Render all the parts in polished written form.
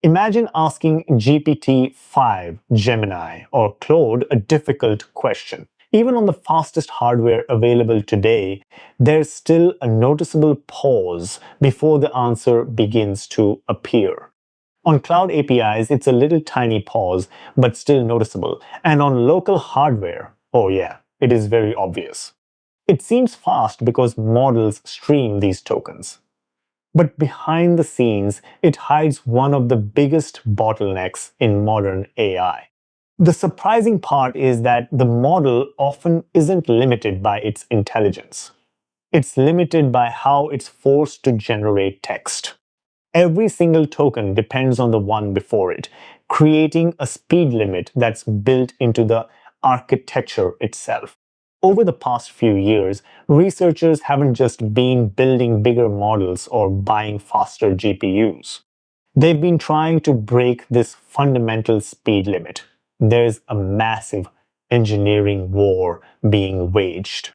Imagine asking GPT-5, Gemini, or Claude a difficult question. Even on the fastest hardware available today, there's still a noticeable pause before the answer begins to appear. On cloud APIs, it's a little tiny pause, but still noticeable. And on local hardware, oh yeah, it is very obvious. It seems fast because models stream these tokens. But behind the scenes, it hides one of the biggest bottlenecks in modern AI. The surprising part is that the model often isn't limited by its intelligence. It's limited by how it's forced to generate text. Every single token depends on the one before it, creating a speed limit that's built into the architecture itself. Over the past few years, researchers haven't just been building bigger models or buying faster GPUs. They've been trying to break this fundamental speed limit. There's a massive engineering war being waged.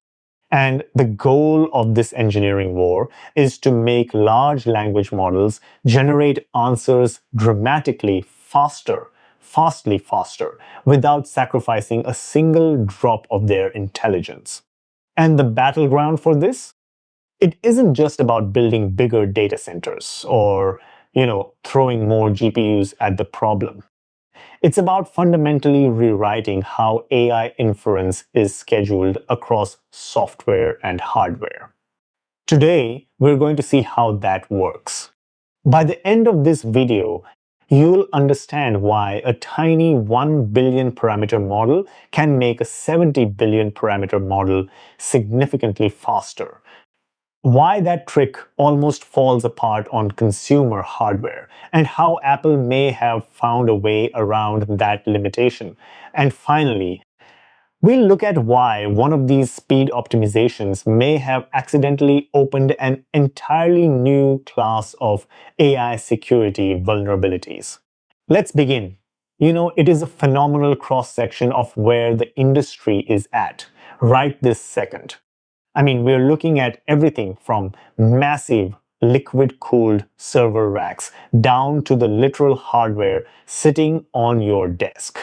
And the goal of this engineering war is to make large language models generate answers dramatically faster, vastly faster, without sacrificing a single drop of their intelligence. And the battleground for this? It isn't just about building bigger data centers or, throwing more GPUs at the problem. It's about fundamentally rewriting how AI inference is scheduled across software and hardware. Today, we're going to see how that works. By the end of this video, you'll understand why a tiny 1 billion parameter model can make a 70 billion parameter model significantly faster. Why that trick almost falls apart on consumer hardware, and how Apple may have found a way around that limitation. And finally, we'll look at why one of these speed optimizations may have accidentally opened an entirely new class of AI security vulnerabilities. Let's begin. It is a phenomenal cross-section of where the industry is at right this second. We're looking at everything from massive liquid-cooled server racks down to the literal hardware sitting on your desk.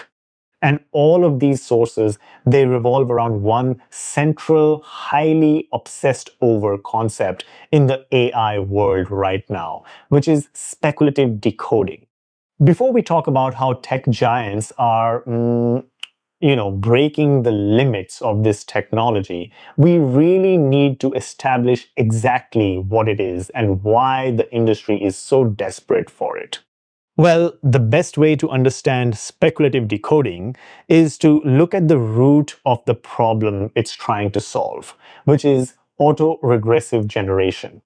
And all of these sources, they revolve around one central, highly obsessed over concept in the AI world right now, which is speculative decoding. Before we talk about how tech giants are breaking the limits of this technology, we really need to establish exactly what it is and why the industry is so desperate for it. Well, the best way to understand speculative decoding is to look at the root of the problem it's trying to solve, which is auto-regressive generation.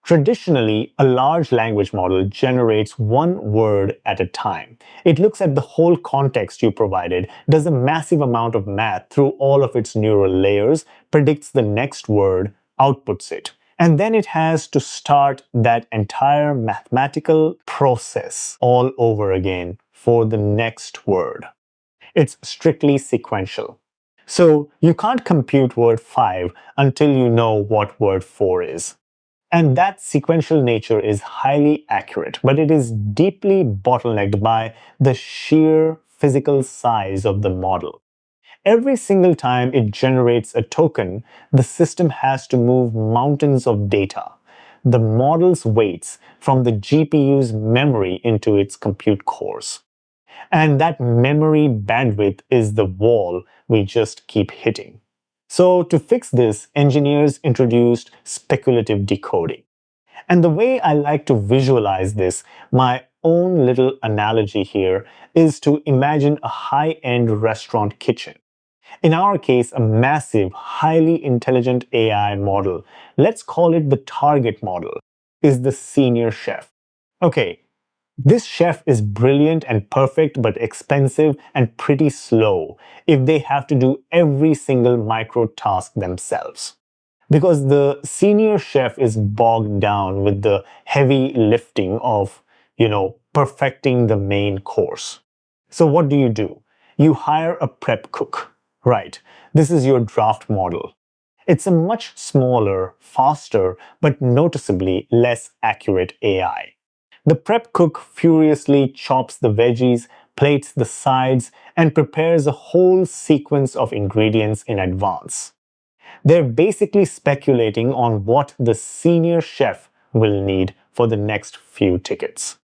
Traditionally, a large language model generates one word at a time. It looks at the whole context you provided, does a massive amount of math through all of its neural layers, predicts the next word, outputs it. And then it has to start that entire mathematical process all over again for the next word. It's strictly sequential. So you can't compute word 5 until you know what word 4 is. And that sequential nature is highly accurate, but it is deeply bottlenecked by the sheer physical size of the model. Every single time it generates a token, the system has to move mountains of data, the model's weights from the GPU's memory into its compute cores. And that memory bandwidth is the wall we just keep hitting. So to fix this, engineers introduced speculative decoding. And the way I like to visualize this, my own little analogy here, is to imagine a high-end restaurant kitchen. In our case, a massive, highly intelligent AI model, let's call it the target model, is the senior chef. Okay, this chef is brilliant and perfect but expensive and pretty slow if they have to do every single micro task themselves. Because the senior chef is bogged down with the heavy lifting of, perfecting the main course. So what do? You hire a prep cook. Right, this is your draft model. It's a much smaller, faster, but noticeably less accurate AI. The prep cook furiously chops the veggies, plates the sides, and prepares a whole sequence of ingredients in advance. They're basically speculating on what the senior chef will need for the next few tickets.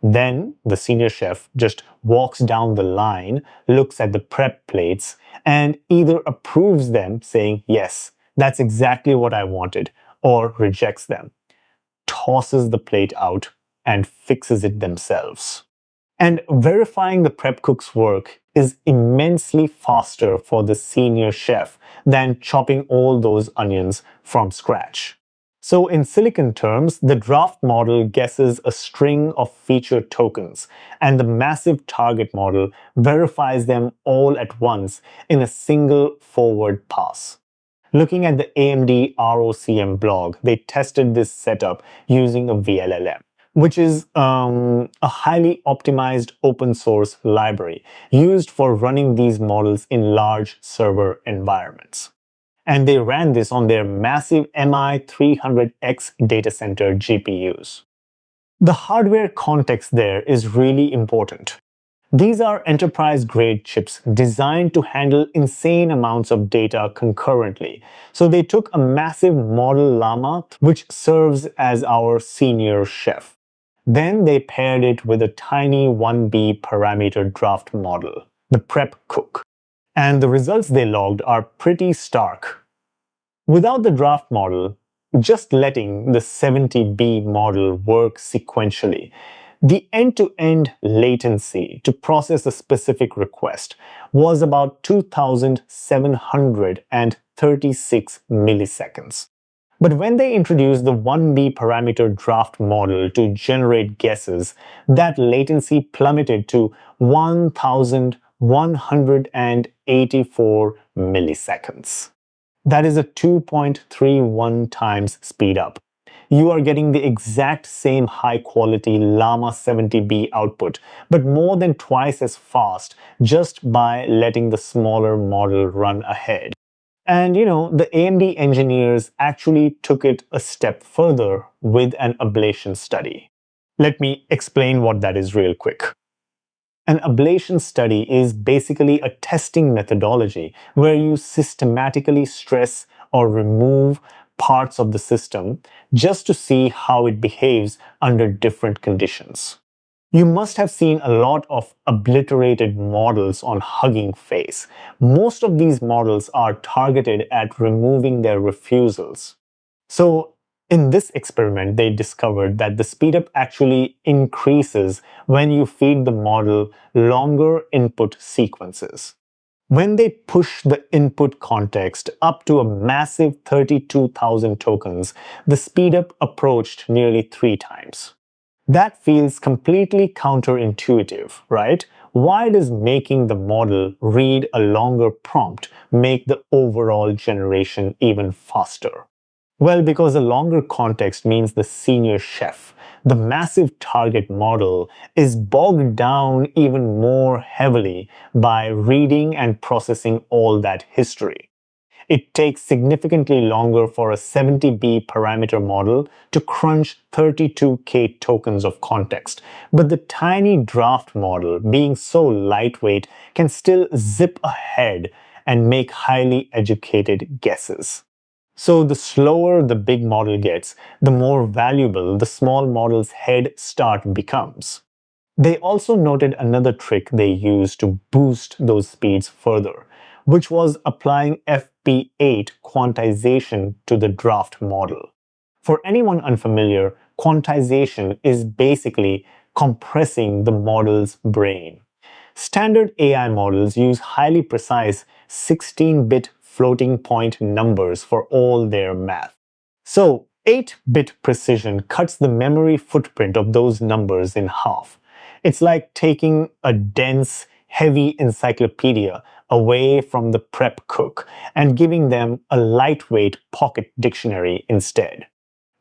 Then the senior chef just walks down the line, looks at the prep plates, and either approves them, saying, "Yes, that's exactly what I wanted," or rejects them, tosses the plate out, and fixes it themselves. And verifying the prep cook's work is immensely faster for the senior chef than chopping all those onions from scratch. So in silicon terms, the draft model guesses a string of feature tokens, and the massive target model verifies them all at once in a single forward pass. Looking at the AMD ROCm blog, they tested this setup using a vLLM, which is a highly optimized open source library used for running these models in large server environments. And they ran this on their massive MI300X data center GPUs. The hardware context there is really important. These are enterprise-grade chips designed to handle insane amounts of data concurrently. So they took a massive model llama, which serves as our senior chef. Then they paired it with a tiny 1B parameter draft model, the prep cook. And the results they logged are pretty stark. Without the draft model, just letting the 70B model work sequentially, the end-to-end latency to process a specific request was about 2,736 milliseconds. But when they introduced the 1B parameter draft model to generate guesses, that latency plummeted to 1,184 milliseconds. That is a 2.31 times speed up. You are getting the exact same high-quality Llama 70B output, but more than twice as fast just by letting the smaller model run ahead. And the AMD engineers actually took it a step further with an ablation study. Let me explain what that is real quick. An ablation study is basically a testing methodology where you systematically stress or remove parts of the system just to see how it behaves under different conditions. You must have seen a lot of obliterated models on Hugging Face. Most of these models are targeted at removing their refusals. So in this experiment, they discovered that the speedup actually increases when you feed the model longer input sequences. When they push the input context up to a massive 32,000 tokens, the speedup approached nearly 3 times. That feels completely counterintuitive, right? Why does making the model read a longer prompt make the overall generation even faster? Well, because the longer context means the senior chef, the massive target model, is bogged down even more heavily by reading and processing all that history. It takes significantly longer for a 70B parameter model to crunch 32K tokens of context, but the tiny draft model, being so lightweight, can still zip ahead and make highly educated guesses. So the slower the big model gets, the more valuable the small model's head start becomes. They also noted another trick they used to boost those speeds further, which was applying FP8 quantization to the draft model. For anyone unfamiliar, quantization is basically compressing the model's brain. Standard AI models use highly precise 16-bit floating point numbers for all their math. So 8-bit precision cuts the memory footprint of those numbers in half. It's like taking a dense, heavy encyclopedia away from the prep cook and giving them a lightweight pocket dictionary instead.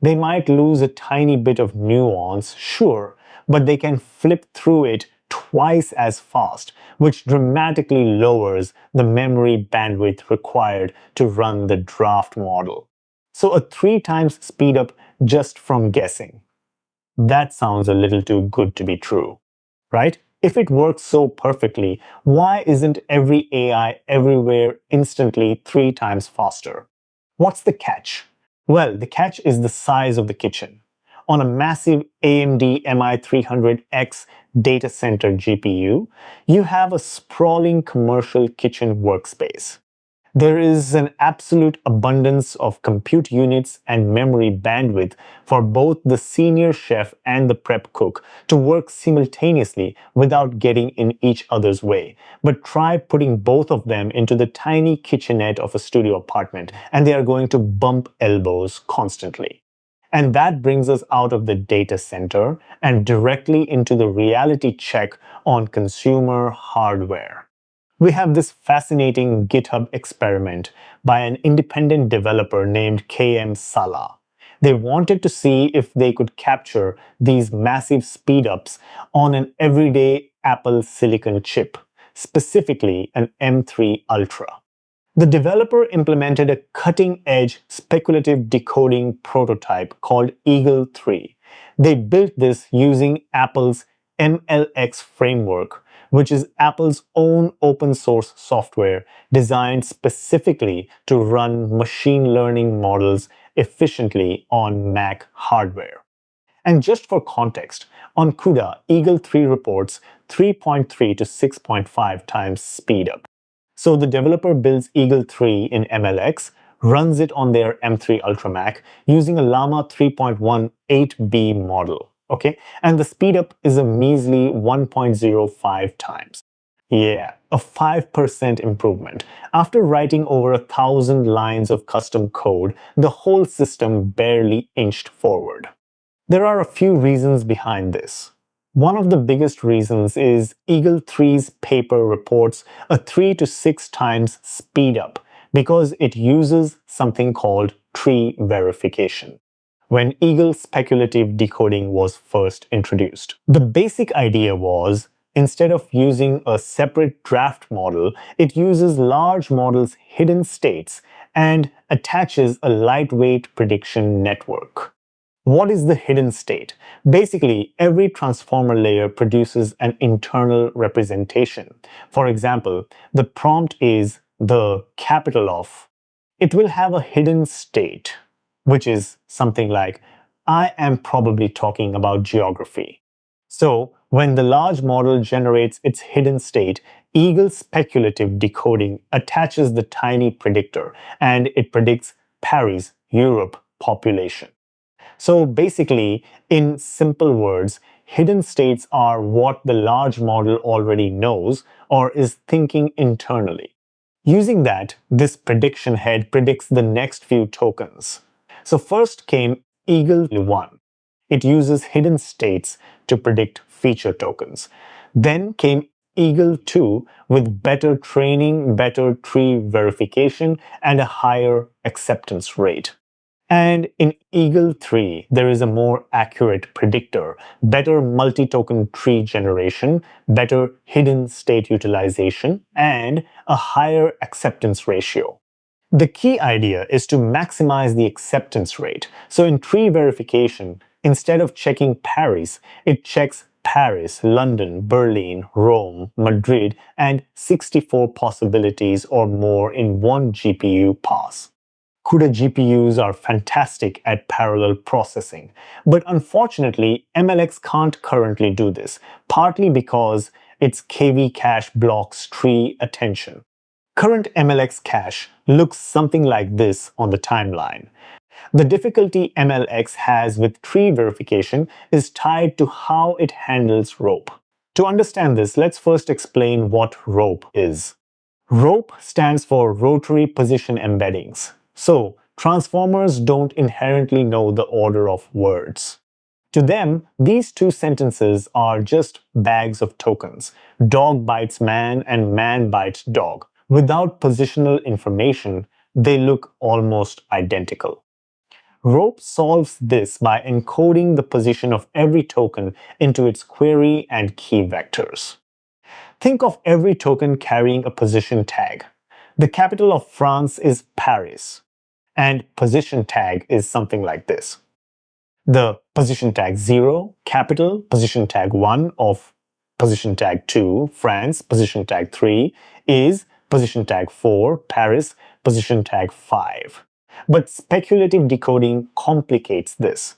They might lose a tiny bit of nuance, sure, but they can flip through it twice as fast, which dramatically lowers the memory bandwidth required to run the draft model. So a 3 times speedup just from guessing. That sounds a little too good to be true, right? If it works so perfectly, why isn't every AI everywhere instantly 3 times faster? What's the catch? Well, the catch is the size of the kitchen. On a massive AMD MI300X data center GPU, you have a sprawling commercial kitchen workspace. There is an absolute abundance of compute units and memory bandwidth for both the senior chef and the prep cook to work simultaneously without getting in each other's way. But try putting both of them into the tiny kitchenette of a studio apartment, and they are going to bump elbows constantly. And that brings us out of the data center and directly into the reality check on consumer hardware. We have this fascinating GitHub experiment by an independent developer named KM Sala. They wanted to see if they could capture these massive speedups on an everyday Apple silicon chip, specifically an M3 Ultra. The developer implemented a cutting-edge speculative decoding prototype called Eagle 3. They built this using Apple's MLX framework, which is Apple's own open source software designed specifically to run machine learning models efficiently on Mac hardware. And just for context, on CUDA, Eagle 3 reports 3.3 to 6.5 times speed up. So the developer builds Eagle 3 in MLX, runs it on their M3 Ultra Mac using a Llama 3.18b model. Okay, and the speedup is a measly 1.05 times. Yeah, a 5% improvement. After writing over 1,000 lines of custom code, the whole system barely inched forward. There are a few reasons behind this. One of the biggest reasons is Eagle 3's paper reports a 3 to 6 times speed up because it uses something called tree verification when Eagle speculative decoding was first introduced. The basic idea was, instead of using a separate draft model, it uses large models' hidden states and attaches a lightweight prediction network. What is the hidden state? Basically, every transformer layer produces an internal representation. For example, the prompt is the capital of. It will have a hidden state, which is something like, I am probably talking about geography. So, when the large model generates its hidden state, Eagle speculative decoding attaches the tiny predictor, and it predicts Paris, Europe population. So basically, in simple words, hidden states are what the large model already knows or is thinking internally. Using that, this prediction head predicts the next few tokens. So first came Eagle 1. It uses hidden states to predict feature tokens. Then came Eagle 2 with better training, better tree verification, and a higher acceptance rate. And in Eagle 3, there is a more accurate predictor, better multi-token tree generation, better hidden state utilization, and a higher acceptance ratio. The key idea is to maximize the acceptance rate. So in tree verification, instead of checking Paris, it checks Paris, London, Berlin, Rome, Madrid, and 64 possibilities or more in one GPU pass. CUDA GPUs are fantastic at parallel processing, but unfortunately, MLX can't currently do this, partly because its KV cache blocks tree attention. Current MLX cache looks something like this on the timeline. The difficulty MLX has with tree verification is tied to how it handles rope. To understand this, let's first explain what rope is. Rope stands for Rotary Position Embeddings. So, transformers don't inherently know the order of words. To them, these two sentences are just bags of tokens. Dog bites man and man bites dog. Without positional information, they look almost identical. Rope solves this by encoding the position of every token into its query and key vectors. Think of every token carrying a position tag. The capital of France is Paris, and position tag is something like this. The position tag 0, capital, position tag 1 of position tag 2, France, position tag 3 is position tag 4, Paris, position tag 5. But speculative decoding complicates this.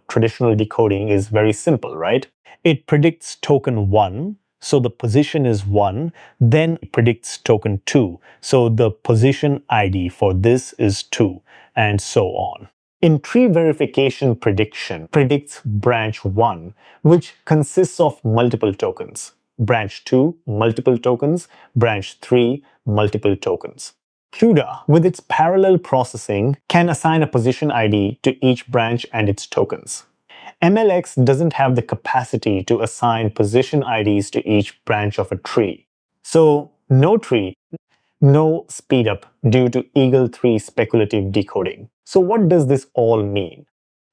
Traditional decoding is very simple, right? It predicts token 1, so the position is 1, then it predicts token 2, so the position ID for this is 2, and so on. In tree verification prediction predicts branch 1, which consists of multiple tokens. Branch 2, multiple tokens. Branch 3, multiple tokens. CUDA, with its parallel processing, can assign a position ID to each branch and its tokens. MLX doesn't have the capacity to assign position IDs to each branch of a tree. So, no tree, no speedup due to Eagle 3 speculative decoding. So what does this all mean?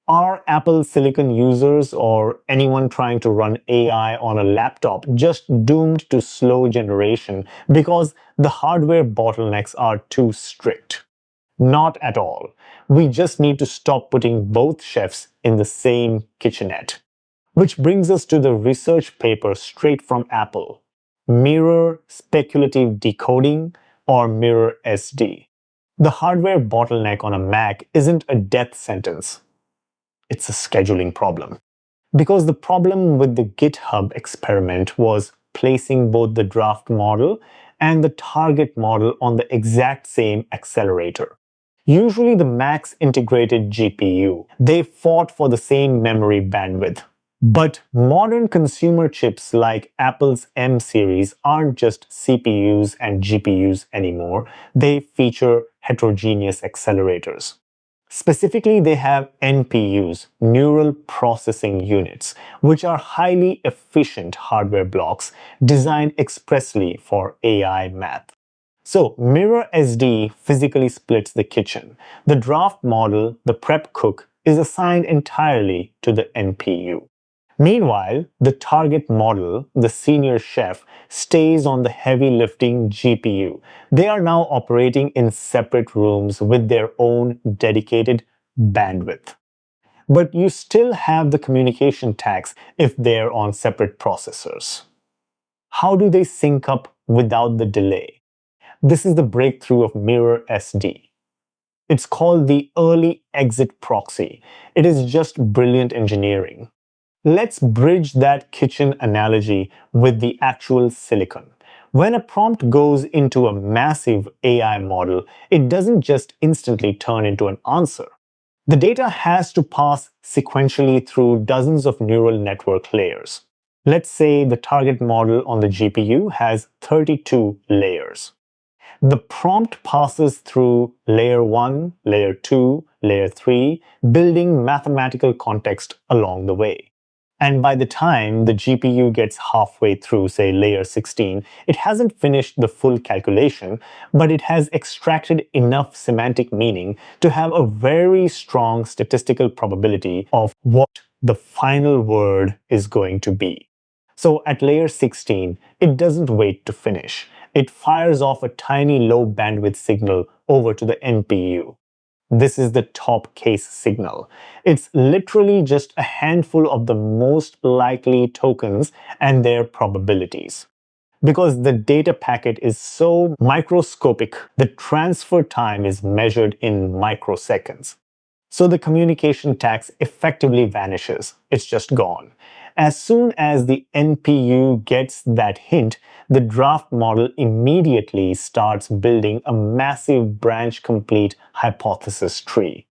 Are Apple Silicon users or anyone trying to run AI on a laptop just doomed to slow generation because the hardware bottlenecks are too strict? Not at all. We just need to stop putting both chefs in the same kitchenette. Which brings us to the research paper straight from Apple. Mirror Speculative Decoding, or Mirror SD. The hardware bottleneck on a Mac isn't a death sentence. It's a scheduling problem. Because the problem with the GitHub experiment was placing both the draft model and the target model on the exact same accelerator. Usually the Mac's integrated GPU. They fought for the same memory bandwidth. But modern consumer chips like Apple's M series aren't just CPUs and GPUs anymore. They feature heterogeneous accelerators. Specifically, they have NPUs, neural processing units, which are highly efficient hardware blocks designed expressly for AI math. So, Mirror SD physically splits the kitchen. The draft model, the prep cook, is assigned entirely to the NPU. Meanwhile, the target model, the senior chef, stays on the heavy lifting GPU. They are now operating in separate rooms with their own dedicated bandwidth. But you still have the communication tags if they're on separate processors. How do they sync up without the delay? This is the breakthrough of Mirror SD. It's called the early exit proxy. It is just brilliant engineering. Let's bridge that kitchen analogy with the actual silicon. When a prompt goes into a massive AI model, it doesn't just instantly turn into an answer. The data has to pass sequentially through dozens of neural network layers. Let's say the target model on the GPU has 32 layers. The prompt passes through layer 1, layer 2, layer 3, building mathematical context along the way. And by the time the GPU gets halfway through, say, layer 16, it hasn't finished the full calculation, but it has extracted enough semantic meaning to have a very strong statistical probability of what the final word is going to be. So at layer 16, it doesn't wait to finish. It fires off a tiny low bandwidth signal over to the NPU. This is the top case signal. It's literally just a handful of the most likely tokens and their probabilities. Because the data packet is so microscopic, the transfer time is measured in microseconds. So the communication tax effectively vanishes. It's just gone. As soon as the NPU gets that hint, the draft model immediately starts building a massive branch-complete hypothesis tree.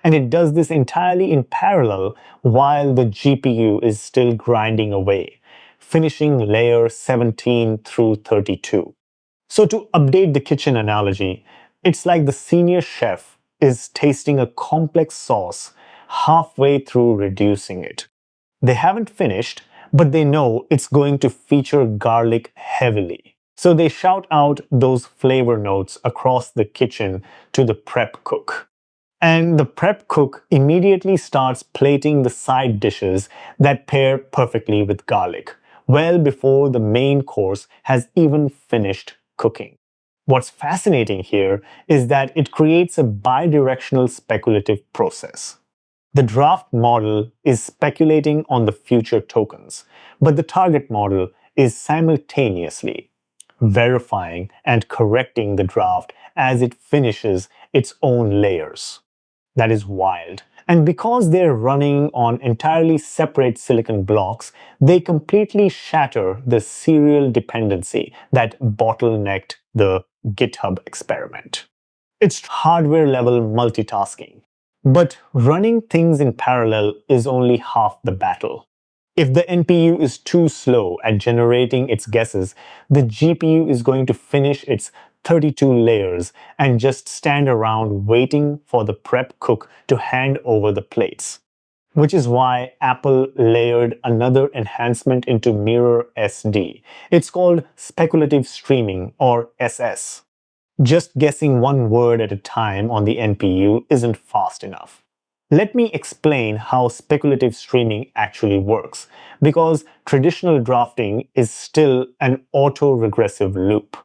And it does this entirely in parallel while the GPU is still grinding away, finishing layer 17 through 32. So to update the kitchen analogy, it's like the senior chef is tasting a complex sauce halfway through reducing it. They haven't finished, but they know it's going to feature garlic heavily. So they shout out those flavor notes across the kitchen to the prep cook. And the prep cook immediately starts plating the side dishes that pair perfectly with garlic, well before the main course has even finished cooking. What's fascinating here is that it creates a bidirectional speculative process. The draft model is speculating on the future tokens, but the target model is simultaneously verifying and correcting the draft as it finishes its own layers. That is wild. And because they're running on entirely separate silicon blocks, they completely shatter the serial dependency that bottlenecked the GitHub experiment. It's hardware level multitasking. But running things in parallel is only half the battle. If the NPU is too slow at generating its guesses, the GPU is going to finish its 32 layers and just stand around waiting for the prep cook to hand over the plates. Which is why Apple layered another enhancement into Mirror SD. It's called Speculative Streaming, or SS. Just guessing one word at a time on the NPU isn't fast enough. Let me explain how speculative streaming actually works, because traditional drafting is still an auto-regressive loop.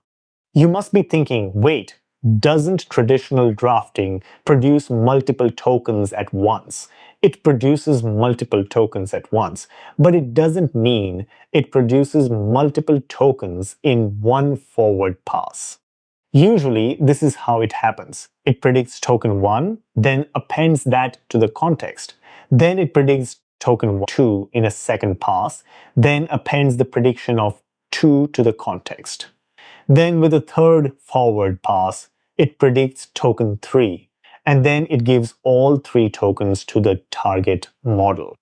You must be thinking, wait, doesn't traditional drafting produce multiple tokens at once? It produces multiple tokens at once, but it doesn't mean it produces multiple tokens in one forward pass. Usually, this is how it happens. It predicts token 1, then appends that to the context. Then it predicts token 2 in a second pass, then appends the prediction of 2 to the context. Then with a third forward pass, it predicts token 3, and then it gives all 3 tokens to the target model.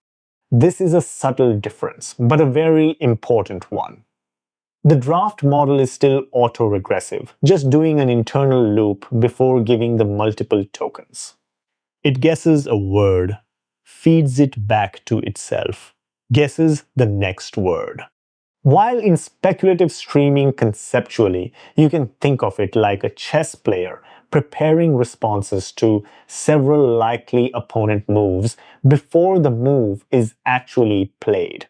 This is a subtle difference, but a very important one. The draft model is still auto-regressive, just doing an internal loop before giving the multiple tokens. It guesses a word, feeds it back to itself, guesses the next word. While in speculative streaming conceptually, you can think of it like a chess player preparing responses to several likely opponent moves before the move is actually played.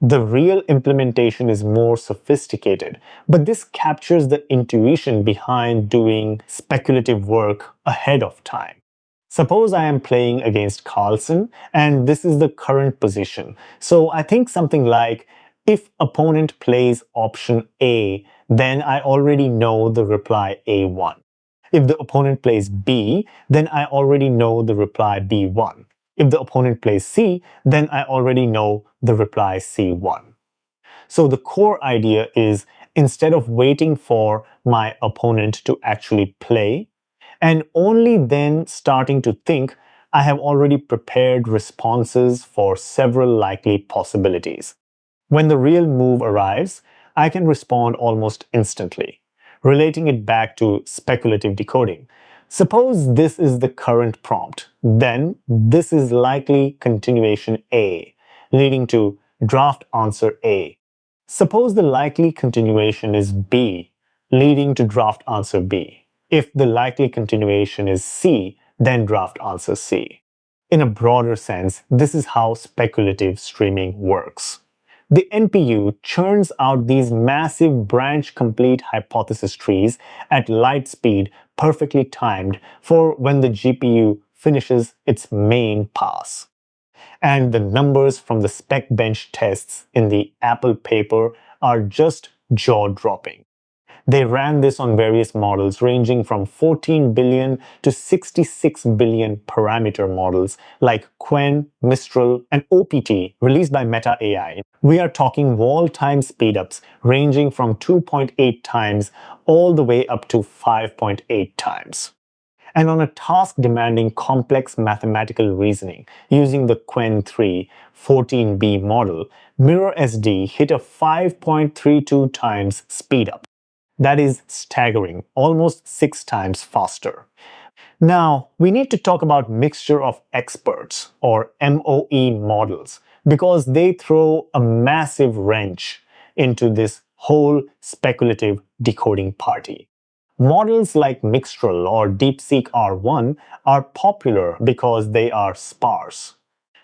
The real implementation is more sophisticated, but this captures the intuition behind doing speculative work ahead of time. Suppose I am playing against Carlsen, and this is the current position. So I think something like, if opponent plays option A, then I already know the reply A1. If the opponent plays B, then I already know the reply B1. If the opponent plays C, then I already know the reply C1. So the core idea is, instead of waiting for my opponent to actually play, and only then starting to think, I have already prepared responses for several likely possibilities. When the real move arrives, I can respond almost instantly, relating it back to speculative decoding. Suppose this is the current prompt, then this is likely continuation A, leading to draft answer A. Suppose the likely continuation is B, leading to draft answer B. If the likely continuation is C, then draft answer C. In a broader sense, this is how speculative streaming works. The NPU churns out these massive branch-complete hypothesis trees at light speed, perfectly timed for when the GPU finishes its main pass. And the numbers from the SpecBench tests in the Apple paper are just jaw-dropping. They ran this on various models ranging from 14 billion to 66 billion parameter models like Qwen, Mistral, and OPT released by Meta AI. We are talking wall-time speedups ranging from 2.8 times all the way up to 5.8 times. And on a task demanding complex mathematical reasoning using the Qwen 3 14B model, Mirror SD hit a 5.32 times speedup. That is staggering, almost 6 times faster. Now, we need to talk about mixture of experts, or MOE models, because they throw a massive wrench into this whole speculative decoding party. Models like Mixtral or DeepSeek R1 are popular because they are sparse.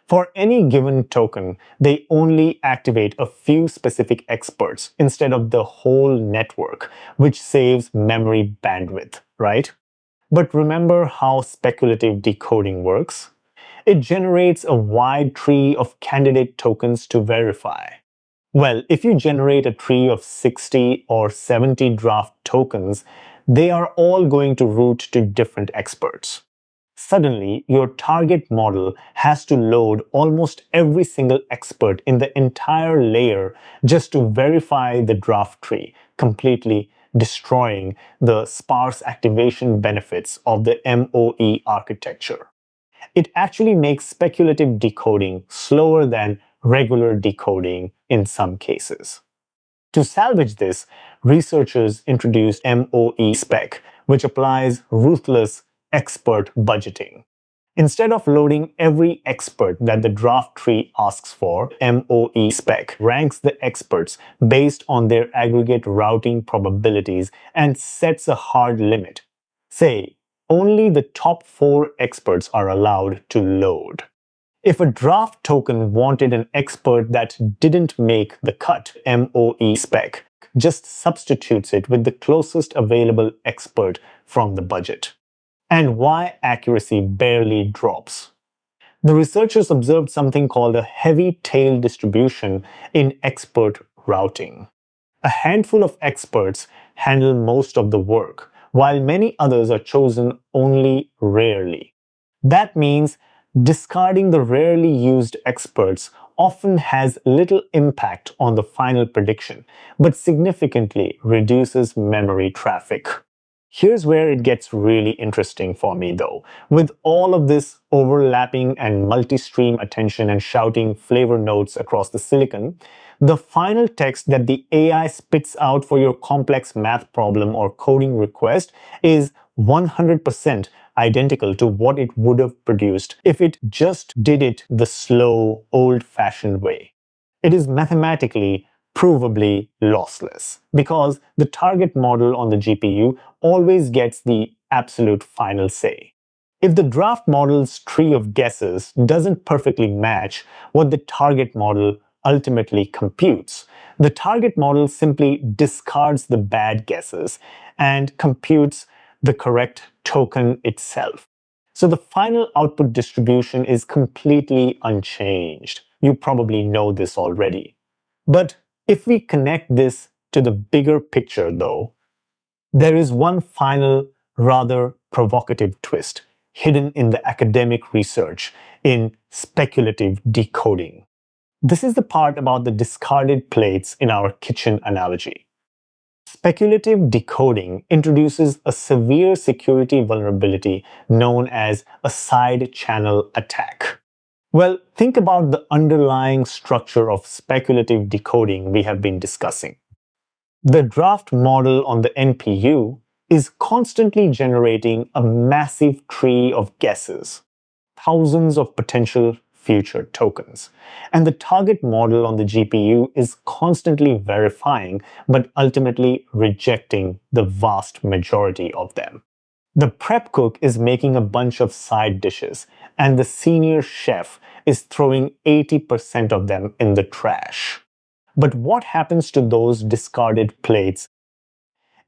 For any given token, they only activate a few specific experts instead of the whole network, which saves memory bandwidth, right? But remember how speculative decoding works? It generates a wide tree of candidate tokens to verify. Well, if you generate a tree of 60 or 70 draft tokens, they are all going to route to different experts. Suddenly, your target model has to load almost every single expert in the entire layer just to verify the draft tree, completely destroying the sparse activation benefits of the MOE architecture. It actually makes speculative decoding slower than regular decoding in some cases. To salvage this, researchers introduced MOE spec, which applies ruthless expert budgeting. Instead of loading every expert that the draft tree asks for, MOE spec ranks the experts based on their aggregate routing probabilities and sets a hard limit. Say, only the top 4 experts are allowed to load. If a draft token wanted an expert that didn't make the cut, MOE spec just substitutes it with the closest available expert from the budget. And why accuracy barely drops? The researchers observed something called a heavy tail distribution in expert routing. A handful of experts handle most of the work, while many others are chosen only rarely. That means discarding the rarely used experts often has little impact on the final prediction, but significantly reduces memory traffic. Here's where it gets really interesting for me though. With all of this overlapping and multi-stream attention and shouting flavor notes across the silicon, the final text that the AI spits out for your complex math problem or coding request is 100% identical to what it would have produced if it just did it the slow, old-fashioned way. It is mathematically provably lossless because the target model on the GPU always gets the absolute final say. If the draft model's tree of guesses doesn't perfectly match what the target model ultimately computes, the target model simply discards the bad guesses and computes the correct token itself. So the final output distribution is completely unchanged. You probably know this already. But if we connect this to the bigger picture though, there is one final, rather provocative twist hidden in the academic research in speculative decoding. This is the part about the discarded plates in our kitchen analogy. Speculative decoding introduces a severe security vulnerability known as a side channel attack. Well, think about the underlying structure of speculative decoding we have been discussing. The draft model on the NPU is constantly generating a massive tree of guesses, thousands of potential future tokens. And the target model on the GPU is constantly verifying but ultimately rejecting the vast majority of them. The prep cook is making a bunch of side dishes, and the senior chef is throwing 80% of them in the trash. But what happens to those discarded plates?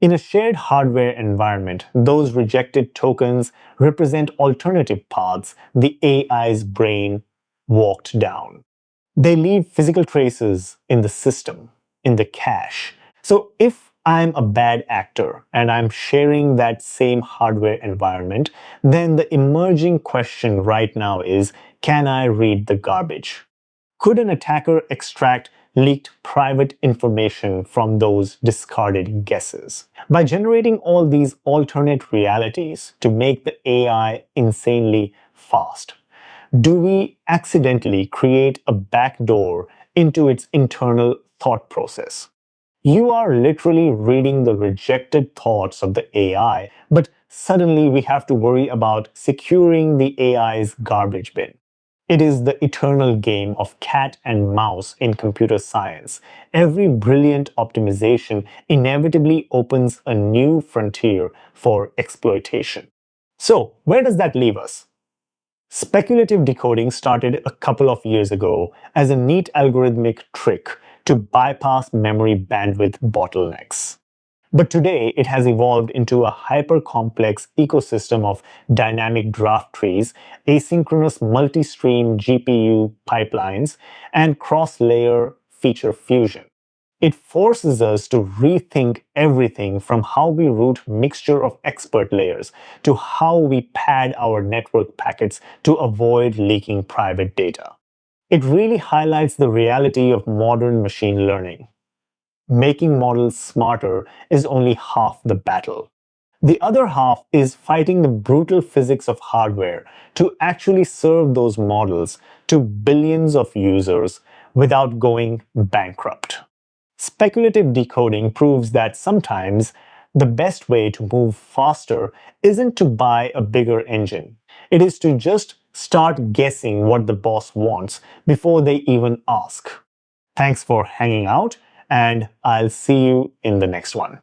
In a shared hardware environment, those rejected tokens represent alternative paths the AI's brain walked down. They leave physical traces in the system, in the cache. So if I'm a bad actor and I'm sharing that same hardware environment, then the emerging question right now is, can I read the garbage? Could an attacker extract leaked private information from those discarded guesses? By generating all these alternate realities to make the AI insanely fast, do we accidentally create a backdoor into its internal thought process? You are literally reading the rejected thoughts of the AI, but suddenly we have to worry about securing the AI's garbage bin. It is the eternal game of cat and mouse in computer science. Every brilliant optimization inevitably opens a new frontier for exploitation. So, where does that leave us? Speculative decoding started a couple of years ago as a neat algorithmic trick to bypass memory bandwidth bottlenecks. But today, it has evolved into a hyper-complex ecosystem of dynamic graph trees, asynchronous multi-stream GPU pipelines, and cross-layer feature fusion. It forces us to rethink everything from how we route mixture of expert layers to how we pad our network packets to avoid leaking private data. It really highlights the reality of modern machine learning. Making models smarter is only half the battle. The other half is fighting the brutal physics of hardware to actually serve those models to billions of users without going bankrupt. Speculative decoding proves that sometimes the best way to move faster isn't to buy a bigger engine. It is to just start guessing what the boss wants before they even ask. Thanks for hanging out, and I'll see you in the next one.